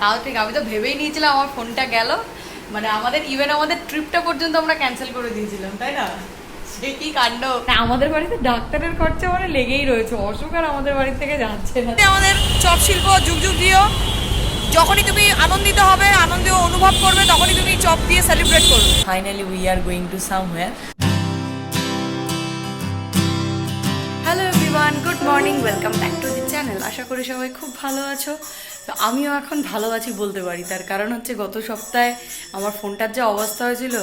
তাও ঠিক, আমি তো ভেবেই নিয়েছিলাম আমার ফোনটা গেল, মানে আমাদের ইভেন আমাদের ট্রিপটা পর্যন্ত আমরা ক্যান্সেল করে দিয়েছিলাম, তাই না? সে কি কাণ্ড! আমাদের বাড়িতে ডাক্তারের খরচা মানে লেগেই রয়েছে, অসুখ আর আমাদের বাড়ি থেকে যাচ্ছে না। আমাদের চপ শিল্প যুগ যুগ দিও, যখনই তুমি আনন্দিত হবে, আনন্দ অনুভব করবে, তখনই তুমি চপ দিয়ে সেলিব্রেট করবে। Finally we are going to somewhere. Hello everyone, good morning, welcome back to the channel. আশা করি সবাই খুব ভালো আছো। তো আমিও এখন ভালো আছি বলতে পারি, তার কারণ হচ্ছে গত সপ্তাহে আমার ফোনটার যে অবস্থা হয়েছিল,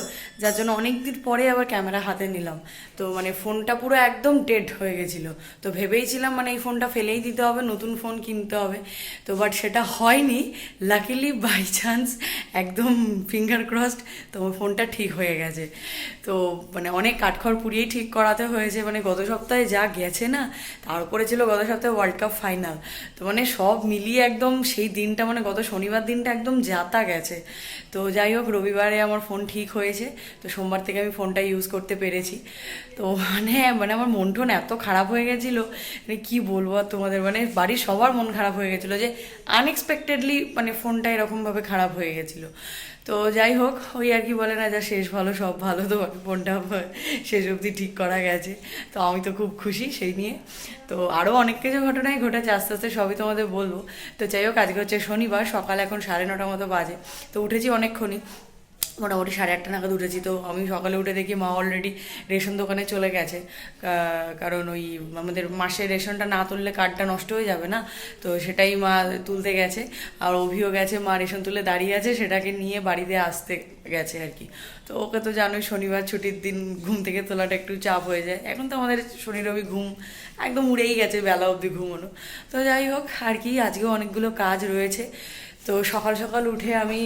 যার জন্য অনেক দিন পরে আবার ক্যামেরা হাতে নিলাম। তো মানে ফোনটা পুরো একদম ডেড হয়ে গেছিলো। তো ভেবেইছিলাম মানে এই ফোনটা ফেলেই দিতে হবে, নতুন ফোন কিনতে হবে। তো বাট সেটা হয়নি। লাকিলি বাই চান্স, একদম ফিঙ্গার ক্রসড, তো ফোনটা ঠিক হয়ে গেছে। তো মানে অনেক কাঠখড় পুড়িয়েই ঠিক করাতে হয়েছে। মানে গত সপ্তাহে যা গেছে না, তার উপরে ছিল গত সপ্তাহে ওয়ার্ল্ড কাপ ফাইনাল। তো মানে সব মিলিয়ে একদম সেই দিনটা, মানে গত শনিবার দিনটা একদম যাতা গেছে। তো যাই হোক, রবিবারে আমার ফোন ঠিক হয়েছে। তো সোমবার থেকে আমি ফোনটা ইউজ করতে পেরেছি। তো মানে মানে আমার মন টন এত খারাপ হয়ে গেছিলো, মানে কী বলবো আর তোমাদের, মানে বাড়ির সবার মন খারাপ হয়ে গেছিলো যে আনএক্সপেক্টেডলি মানে ফোনটা এরকমভাবে খারাপ হয়ে গেছিলো। তো যাই হোক, ওই আর কি বলে না, যা শেষ ভালো সব ভালো। তো ফোনটা শেষ অবধি ঠিক করা গেছে। তো আমি তো খুব খুশি সেই নিয়ে। তো আরও অনেক কিছু ঘটনাই ঘটেছে, আস্তে আস্তে সবই তোমাদের বলবো। তো যাই হোক, আজকে হচ্ছে শনিবার, সকাল এখন 9:30 মতো বাজে। তো উঠেছি অনেকক্ষণই, মোটামুটি 8:30 নাগাদ উঠেছি। তো আমি সকালে উঠে দেখি মা অলরেডি রেশন দোকানে চলে গেছে, কারণ ওই আমাদের মাসের রেশনটা না তুললে কার্ডটা নষ্ট হয়ে যাবে না। তো সেটাই মা তুলতে গেছে, আর অভিও গেছে, মা রেশন তুলে দাঁড়িয়ে আছে, সেটাকে নিয়ে বাড়িতে আসতে গেছে আর কি। তো ওকে তো জানোই, শনিবার ছুটির দিন ঘুম থেকে তোলাটা একটু চাপ হয়ে যায়। এখন তো আমাদের শনি রবি ঘুম একদম উড়েই গেছে, বেলা অবধি ঘুমোনো। তো যাই হোক আর কি, আজকেও অনেকগুলো কাজ রয়েছে। তো সকাল সকাল উঠে আমি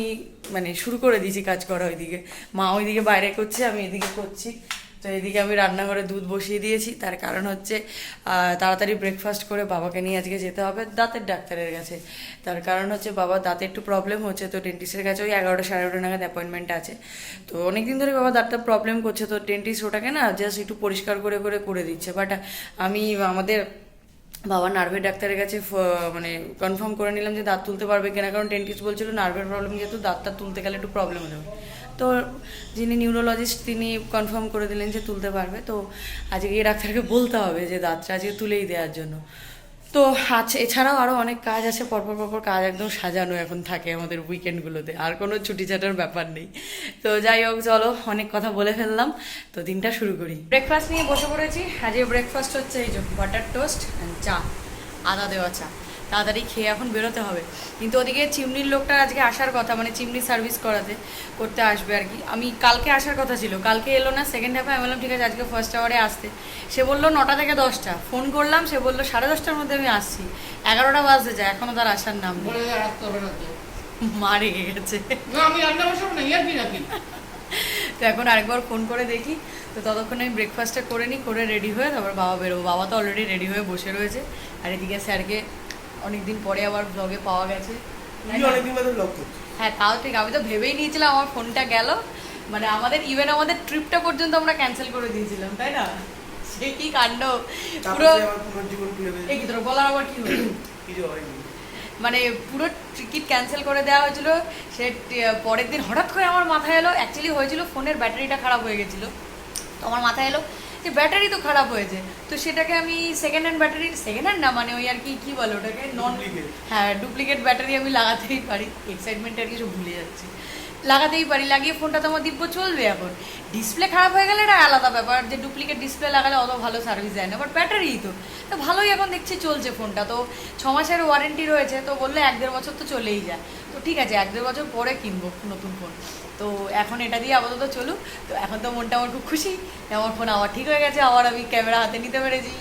মানে শুরু করে দিয়েছি কাজ করা। ওইদিকে মা ওইদিকে বাইরে করছে, আমি এদিকে করছি। তো এদিকে আমি রান্নাঘরে দুধ বসিয়ে দিয়েছি, তার কারণ হচ্ছে তাড়াতাড়ি ব্রেকফাস্ট করে বাবাকে নিয়ে আজকে যেতে হবে দাঁতের ডাক্তারের কাছে। তার কারণ হচ্ছে বাবার দাঁতে একটু প্রবলেম হচ্ছে, তো ডেন্টিস্টের কাছে ওই 11টা 11:30 নাগাদ অ্যাপয়েন্টমেন্ট আছে। তো অনেকদিন ধরে বাবা দাঁতটা প্রবলেম করছে, তো ডেন্টিস্ট ওটাকে না জাস্ট একটু পরিষ্কার করে করে করে দিচ্ছে। বাট আমি আমাদের বাবা নার্ভের ডাক্তারের কাছে মানে কনফার্ম করে নিলাম যে দাঁত তুলতে পারবে কিনা, কারণ ডেন্টিস্ট বলছিল নার্ভের প্রবলেম, যেহেতু দাঁতটা তুলতে গেলে একটু প্রবলেম হয়ে যাবে। তো যিনি নিউরোলজিস্ট তিনি কনফার্ম করে দিলেন যে তুলতে পারবে। তো আজকে গিয়ে ডাক্তারকে বলতে হবে যে দাঁতটা আজকে তুলেই দেওয়ার জন্য। তো আচ্ছা, এছাড়াও আরও অনেক কাজ আছে, পরপর পরপর কাজ একদম সাজানো এখন থাকে আমাদের উইকেন্ডগুলোতে, আর কোনো ছুটি ছাটার ব্যাপার নেই। তো যাই হোক, চলো অনেক কথা বলে ফেললাম, তো দিনটা শুরু করি। ব্রেকফাস্ট নিয়ে বসে পড়েছি। আজকে ব্রেকফাস্ট হচ্ছে এই যে বাটার টোস্ট অ্যান্ড চা, আদা দেওয়া চা। তাড়াতাড়ি খেয়ে এখন বেরোতে হবে। কিন্তু ওদিকে চিমনির লোকটা আজকে আসার কথা, মানে চিমনি সার্ভিস করতে আসবে আর কি। আমি কালকে আসার কথা ছিল, কালকে এলো না, সেকেন্ড হাফে। আমি বললাম ঠিক আছে আজকে ফার্স্ট আওয়ারে আসতে। সে বললো 9টা থেকে 10টা। ফোন করলাম, সে বললো 10:30টার মধ্যে আমি আসছি। 11টা বাজতে যায়, এখনো তার আসার নাম নেই। মা রেগে গেছে। তো এখন আরেকবার ফোন করে দেখি। তো ততক্ষণ আমি ব্রেকফাস্টটা করে নিই, করে রেডি হয়ে তারপর বাবা বেরোবো। বাবা তো অলরেডি রেডি হয়ে বসে রয়েছে। আর এদিকে স্যারকে অনেকদিন পরে আবার ব্লগে পাওয়া গেছে। হ্যাঁ তাও ঠিক, আমি তো ভেবেই নিয়েছিলাম আমার ফোনটা গেল, মানে আমাদের ইভেন আমাদের ট্রিপটা পর্যন্ত আমরা ক্যান্সেল করে দিয়েছিলাম, তাই না? সে কি কাণ্ড! পুরো এই কি তোর বলার আবার কি হলো, মানে পুরো টিকিট ক্যান্সেল করে দেওয়া হয়েছিল। সে পরের দিন হঠাৎ করে আমার মাথায় এলো, অ্যাকচুয়ালি হয়েছিল ফোনের ব্যাটারিটা খারাপ হয়ে গেছিলো। তো আমার মাথায় এলো যে ব্যাটারি তো খারাপ হয়েছে, তো সেটাকে আমি second hand battery, second hand না মানে ওই আর কি কী বলে ওটাকে, হ্যাঁ ডুপ্লিকেট ব্যাটারি আমি লাগাতেই পারি। এক্সাইটমেন্টে আর কিছু ভুলে যাচ্ছি, লাগাতেই পারি। লাগিয়ে ফোনটা তো আমার দিব্য চলবে। এখন ডিসপ্লে খারাপ হয়ে গেলে এটা আলাদা ব্যাপার, যে ডুপ্লিকেট ডিসপ্লে লাগালে অত ভালো সার্ভিস দেয় না, বাট ব্যাটারিই তো ভালোই এখন দেখছি চলছে ফোনটা। তো 6 মাসের ওয়ারেন্টি রয়েছে, তো বললে 1-1.5 বছর তো চলেই যায়। তো ঠিক আছে 1-1.5 বছর পরে কিনবো নতুন ফোন। তো এখন এটা দিয়ে আপাতত চলুক। তো এখন তো মনটা আমার খুব খুশি, আমার ফোন আবার ঠিক হয়ে গেছে, আবার আমি ক্যামেরা হাতে নিতে পেরেছি।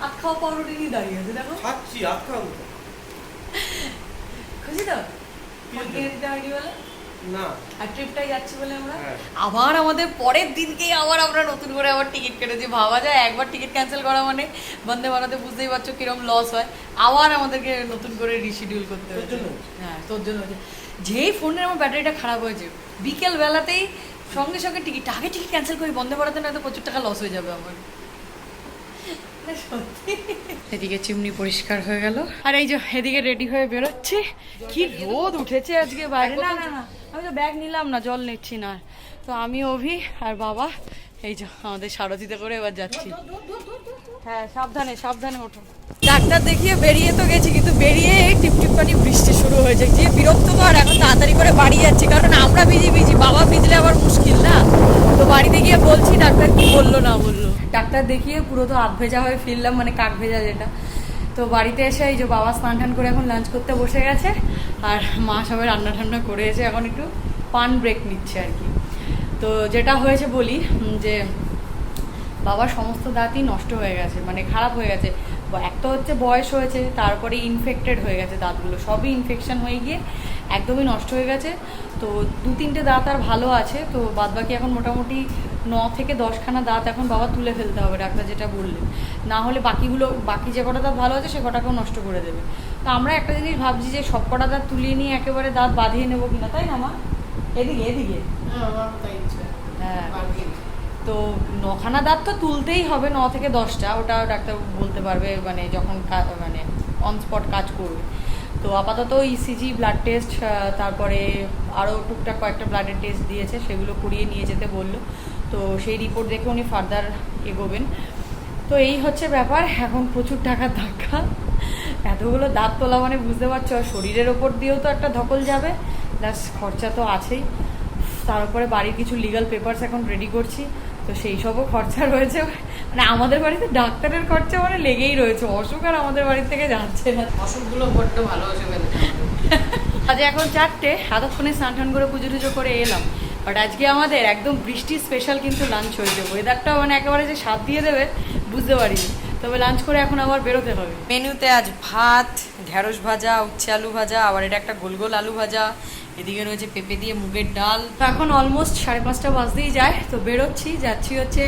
আখ খাওয়া পাউরুটি নিয়ে দাঁড়িয়ে আছে, দেখো খুশি তো ফোন কিনে দিতে হয়নি বলে না, আর ট্রিপটাই যাচ্ছি বলে আমরা আবার আমাদের পরের দিনকেই আবার আমরা নতুন করে আবার টিকিট কেটেছি। ভাবা যায় একবার টিকিট ক্যান্সেল করা মানে বন্দে ভারতে বুঝতেই পারছো কিরকম লস হয়, আবার আমাদেরকে নতুন করে রিশিডিউল করতে হচ্ছে। হ্যাঁ তোর জন্য হচ্ছে, যেই ফোনের আমার ব্যাটারিটা খারাপ হয়েছে বিকেল বেলাতেই সঙ্গে সঙ্গে টিকিট, আগে টিকিট ক্যান্সেল করি বন্দে ভারতে, না তো প্রচুর টাকা লস হয়ে যাবে আমার। এদিকে চিমনি পরিষ্কার হয়ে গেল, আর এই যে এদিকে রেডি হয়ে বেরোচ্ছি। কি রোদ উঠেছে আজকে বাইরে। না না না, আমি তো ব্যাগ নিলাম না, জল নিচ্ছি না। তো আমি, অভি আর বাবা এই যে আমাদের সারথিতে করে এবার যাচ্ছি। হ্যাঁ, সাবধানে সাবধানে ওঠো। ডাক্তার দেখিয়ে বেরিয়ে তো গেছি, কিন্তু বেরিয়ে টিপটিপ পানি বৃষ্টি শুরু হয়েছে। যে বিরক্তকর। এখন তাড়াতাড়ি করে বাড়ি যাচ্ছি, কারণ আমরা ভিজি, বাবা ভিজলে আবার মুশকিল না। তো বাড়িতে গিয়ে বলছি ডাক্তার কি বললো না বললো। ডাক্তার দেখিয়ে পুরো তো আধ ভেজা হয়ে ফিরলাম, মানে কাক ভেজা যেটা। তো বাড়িতে এসে এই যে বাবা স্নান টান করে এখন লাঞ্চ করতে বসে গেছে, আর মা সবাই রান্না ঠান্না করে এসে এখন একটু পান ব্রেক নিচ্ছে আর কি। তো যেটা হয়েছে বলি, যে বাবার সমস্ত দাঁতই নষ্ট হয়ে গেছে, মানে খারাপ হয়ে গেছে। এক তো হচ্ছে বয়স হয়েছে, তারপরে ইনফেক্টেড হয়ে গেছে দাঁতগুলো, সবই ইনফেকশন হয়ে গিয়ে একদমই নষ্ট হয়ে গেছে। তো 2-3টে দাঁত আর ভালো আছে, তো বাদবাকি এখন মোটামুটি 9 থেকে 10খানা দাঁত এখন বাবা তুলে ফেলতে হবে, ডাক্তার যেটা বললেন। না হলে বাকি যে কটা দাঁত ভালো আছে সে কটাকেও নষ্ট করে দেবে। তো আমরা একটা জিনিস ভাবছি যে সব কটা দাঁত তুলিয়ে নিয়ে একেবারে দাঁত বাঁধিয়ে নেবো কিনা, তাই না মা? এদিকে হ্যাঁ। তো 9খানা দাঁত তো তুলতেই হবে, 9 থেকে 10টা, ওটা ডাক্তার বলতে পারবে মানে যখন মানে অন স্পট কাজ করবে। তো আপাতত ইসিজি, ব্লাড টেস্ট, তারপরে আরও টুকটাক কয়েকটা ব্লাডের টেস্ট দিয়েছে, সেগুলো করিয়ে নিয়ে যেতে বললো। তো সেই রিপোর্ট দেখে উনি ফার্দার এগোবেন। তো এই হচ্ছে ব্যাপার। এখন প্রচুর টাকার ধাক্কা, এতগুলো দাঁত তোলা মানে বুঝতে পারছো, শরীরের ওপর দিয়েও তো একটা ধকল যাবে, প্লাস খরচা তো আছেই। তার উপরে বাড়ির কিছু লিগাল পেপারস এখন রেডি করছি, তো সেই সবও খরচা রয়েছে। মানে আমাদের বাড়িতে ডাক্তারের খরচা মানে লেগেই রয়েছে, অসুখ আর আমাদের বাড়ি থেকে যাচ্ছে না। অসুখগুলো বড্ড ভালো হয়েছে। আজ এখন 4টে, এতক্ষণে স্নান টান করে পুজো টুজো করে এলাম। বাট আজকে আমাদের একদম বৃষ্টি স্পেশাল কিন্তু লাঞ্চ হয়েছে। ওয়েদারটা মানে একেবারে যে স্বাদ দিয়ে দেবে বুঝতে পারিনি। তবে লাঞ্চ করে এখন আবার বেরোতে হবে। মেনুতে আজ ভাত, ঢেঁড়স ভাজা, উচ্ছে আলু ভাজা, আবার এটা একটা গোল গোল আলু ভাজা, এদিকে রয়েছে পেঁপে দিয়ে মুগের ডাল। তো এখন অলমোস্ট 5:30 বাজতেই যায়। তো যাচ্ছি হচ্ছে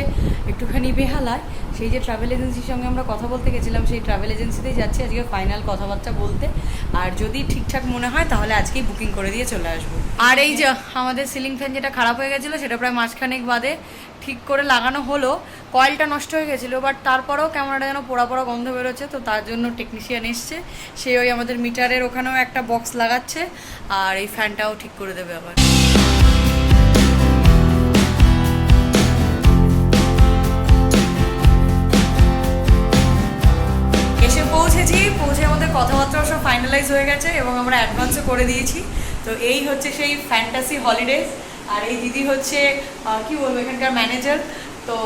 একটুখানি বেহালায়, সেই যে ট্রাভেল এজেন্সির সঙ্গে আমরা কথা বলতে গেছিলাম, সেই ট্রাভেল এজেন্সিতেই যাচ্ছি আজকে ফাইনাল কথাবার্তা বলতে। আর যদি ঠিকঠাক মনে হয় তাহলে আজকেই বুকিং করে দিয়ে চলে আসবো। আর এই যে আমাদের সিলিং ফ্যান যেটা খারাপ হয়ে গেছিলো, সেটা প্রায় মাসখানেক বাদে ঠিক করে লাগানো হলো। কয়েলটা নষ্ট হয়ে গেছিলো, বাট তারপরেও ক্যামেরাটা যেন পোড়া পোড়া গন্ধ বেরোচ্ছে। তো তার জন্য টেকনিশিয়ান এসছে, সে ওই আমাদের মিটারের ওখানেও একটা বক্স লাগাচ্ছে, আর এই ফ্যানটাও ঠিক করে দেবে আবার। এসে পৌঁছে আমাদের কথাবার্তা সব ফাইনালাইজ হয়ে গেছে এবং আমরা অ্যাডভান্সও করে দিয়েছি। তো এই হচ্ছে সেই ফ্যান্টাসি হলিডেজ। আর এই দিদি হচ্ছে কি বলবো এখানকার ম্যানেজার। তো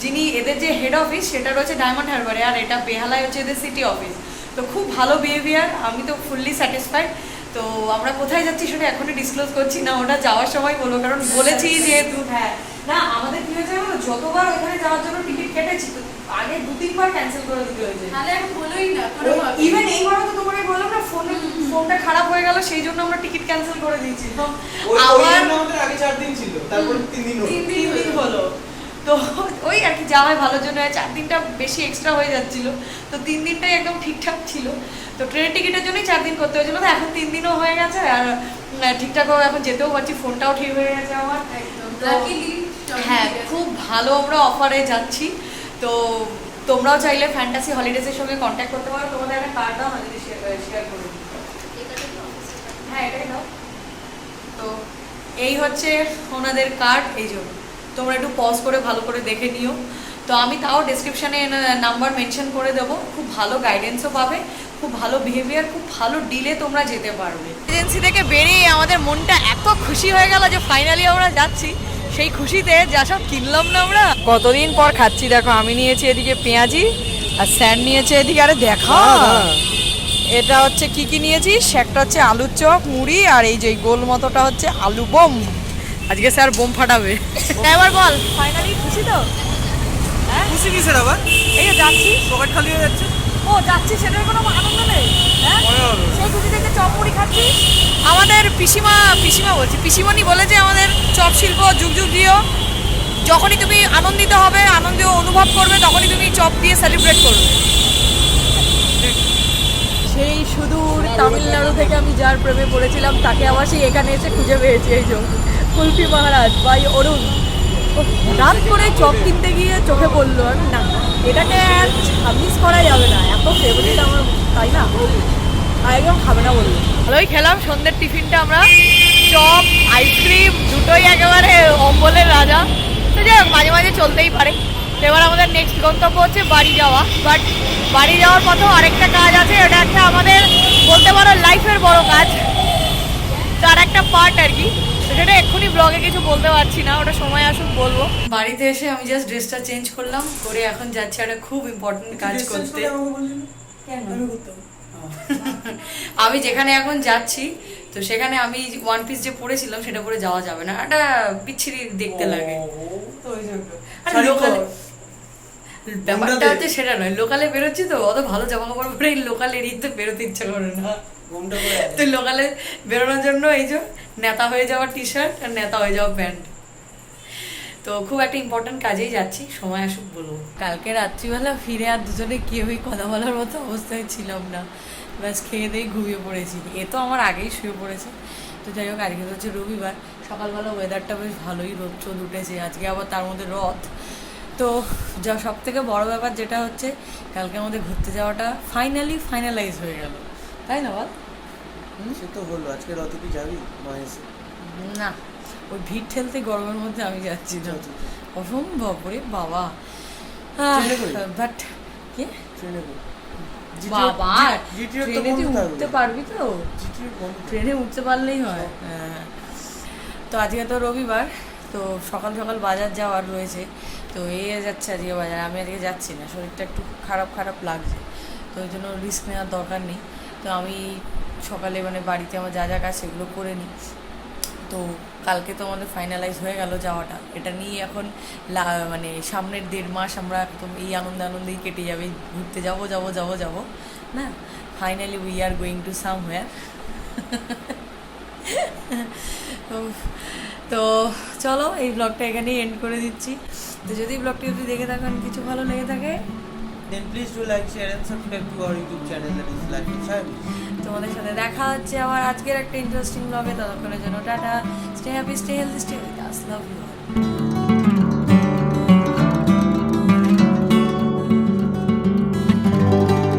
যিনি এদের যে হেড অফিস সেটা রয়েছে ডায়মন্ড হারবারে, আর এটা বেহালায় হচ্ছে এদের সিটি অফিস। তো খুব ভালো বিহেভিয়ার, আমি তো ফুললি স্যাটিসফাইড। তো আমরা কোথায় যাচ্ছি সেটা এখনই ডিসক্লোজ করছি না, ওটা যাওয়ার সময় বলো, কারণ বলেছি যেহেতু। হ্যাঁ না, আমাদের কি হয়েছে যতবার ওখানে যাওয়ার জন্য টিকিট কেটেছি, তো আগে 2-3বার ক্যান্সেল করে দিতে হয়েছে। তাহলে এখন বলোই না, ইভেন এইবারও তো তোমাকে বললাম না, ফোনটা খারাপ হয়ে গেল, সেই জন্য আমরা টিকিট ক্যান্সেল করে দিয়েছি। আবার আমাদের আগে 4 দিন ছিল, তারপর 3 দিন হলো। তো ওই আর কি, যাওয়ায় ভালোর জন্য 4 দিনটা বেশি এক্সট্রা হয়ে যাচ্ছিল, তো 3 দিনটাই একদম ঠিকঠাক ছিল। তো ট্রেনের টিকিটের জন্যই 4 দিন করতে হয়েছিল, তো এখন 3 দিনও হয়ে গেছে, আর ঠিকঠাকভাবে এখন যেতেও পারছি, ফোনটাও ঠিক হয়ে গেছে আমার। হ্যাঁ, খুব ভালো আমরা অফারে যাচ্ছি। তো তোমরাও চাইলে ফ্যান্টাসি হলিডেজের সঙ্গে কন্ট্যাক্ট করতে পারো। তোমাদের একটা কার্ড দাও না, যদি শেয়ার করো। হ্যাঁ, এটাই দাও। তো এই হচ্ছে ওনাদের কার্ড, এই জন্য তোমরা একটু পজ করে ভালো করে দেখে নিও। তো আমি তাও ডেসক্রিপশানে নাম্বার মেনশন করে দেবো। খুব ভালো গাইডেন্সও পাবে, খুব ভালো বিহেভিয়ার, খুব ভালো ডিলে তোমরা যেতে পারবে। এজেন্সি থেকে বেরিয়ে আমাদের মনটা এত খুশি হয়ে গেল যে ফাইনালি আমরা যাচ্ছি। সেই খুশিতে যা সব কিনলাম না আমরা, কতদিন পর খাচ্ছি। দেখো, আমি নিয়েছি এদিকে পেঁয়াজি, আর স্যান্ড নিয়েছে এদিকে, আরে দেখা এটা হচ্ছে কি নিয়েছিস? একটা হচ্ছে আলুর চপ, মুড়ি, আর এই যে গোল মতোটা হচ্ছে আলু বোম। আজকে স্যার বোম ফাটাবে। এবার বল, ফাইনালি খুশি তো? হ্যাঁ, খুশি কিসের আবার? এই যাচ্ছি, পকেট খালি হয়ে যাচ্ছে। ও যাচ্ছি, সেটার কোনো আনন্দ নেই? হ্যাঁ, সেই খুশি থেকে চপ মুড়ি খাচ্ছি। আমাদের পিসিমণি বলেছে আমাদের চপ শিল্প যুগ যুগ দিও। যখনই তুমি আনন্দিত হবে, আনন্দ অনুভব করবে, তখনই তুমি চপ দিয়ে সেলিব্রেট করবে। সেই সুদূর তামিলনাড়ু থেকে আমি যার প্রেমে পড়েছিলাম, তাকে আবার সেই এখানে এসে খুঁজে পেয়েছি। এই যে কুলফি মহারাজ বাই অরুণ। রাত করে চপ কিনতে গিয়ে চোখে পড়লো, আমি না এটাকে মিস করা যাবে না, এত ফেভারিট আমার, তাই না? একদম খাবে না বললো। ভালোই খেলাম সন্ধ্যের টিফিনটা আমরা, চপ আইসক্রিম দুটোই একেবারে অম্বলের রাজা। তো যাই হোক, মাঝে মাঝে চলতেই পারে। তো এবার আমাদের নেক্সট গন্তব্য হচ্ছে বাড়ি যাওয়া, বাট বাড়ি যাওয়ার পথেও আরেকটা কাজ আছে, এটা একটা আমাদের বলতে পারো লাইফের বড় কাজ, তার একটা পার্ট আর কি। তো সেটা এক্ষুনি ব্লগে কিছু বলতে পারছি না, ওটা সময় আসুক বলবো। বাড়িতে এসে আমি জাস্ট ড্রেসটা চেঞ্জ করলাম, করে এখন যাচ্ছি একটা খুব ইম্পর্টেন্ট কাজ করতে। আমি যেখানে এখন যাচ্ছি তো সেখানে আমি ওয়ান পিস যে পরেছিলাম সেটা পরে যাওয়া যাবে না, একটা বিচ্ছিরি দেখতে লাগে। আর লোকালে ব্যাপারটা হচ্ছে সেটা নয়, লোকালে বেরোচ্ছি তো অত ভালো জামা কাপড় পরে লোকাল এরিয়ে তো বেরোতে ইচ্ছা করে না। তো লোকালে বেরোনোর জন্য এই যে নেতা হয়ে যাওয়া টি শার্ট আর নেতা হয়ে যাওয়া প্যান্ট। তো খুব একটা ইম্পর্টেন্ট কাজেই যাচ্ছি, সময় আসুক বলবো। কালকে রাত্রিবেলা ফিরে আর দুজনে কেউই কথা বলার মতো অবস্থায় ছিলাম না, ব্যাস খেয়ে দিয়ে ঘুমিয়ে পড়েছি। এ তো আমার আগেই শুয়ে পড়েছে। তো যাই হোক, আজকে হচ্ছে রবিবার, সকালবেলা ওয়েদারটা বেশ ভালোই, রোদ চোদ উঠেছে, আজকে আবার তার মধ্যে রথ। তো যা সব থেকে বড় ব্যাপার যেটা হচ্ছে, কালকে আমাদের ঘুরতে যাওয়াটা ফাইনালাইজ হয়ে গেল, তাই না বল? সে তো হলো, আজকে রথে কি যাবি মহেশে? না, ওই ভিড় ঠেলতে গরমের মধ্যে আমি যাচ্ছি না, অসম্ভব রে বাবা। বাট কি ট্রেনে করে। বাবা, জিটিও তো ট্রেনে তুই বন্ধ থাকবে। উঠতে পারবি তো? জিটিও বন্ধ। ট্রেনে উঠতে পারলেই হয়। হ্যাঁ। তো আজকে তো রবিবার, তো সকাল সকাল বাজার যাওয়ার রয়েছে। তো যাচ্ছে আজকে বাজার, আমি আজকে যাচ্ছি না, শরীরটা একটু খারাপ লাগছে, তো ওই জন্য রিস্ক নেওয়ার দরকার নেই। তো আমি সকালে মানে বাড়িতে আমার যা যা কাজ সেগুলো করে নিই। তো কালকে তো আমাদের ফাইনালাইজ হয়ে গেল যাওয়াটা, এটা নিয়ে এখন মানে সামনের 1.5 মাস আমরা একদম এই আনন্দেই কেটে যাবে, ঘুরতে যাবো না। Finally we are going to somewhere. তো চলো, এই ব্লগটা এখানেই এন্ড করে দিচ্ছি। তো যদি ব্লগটি যদি দেখে থাকেন, কিছু ভালো লেগে থাকে, Then please do like, share and subscribe to our YouTube channel, that is Life in Cyber. তোমাদের সাথে দেখা হচ্ছে আবার আজকের একটা ইন্টারেস্টিং ব্লগে। ততক্ষণের জন্য tata, stay happy, stay healthy, stay with us, love you all.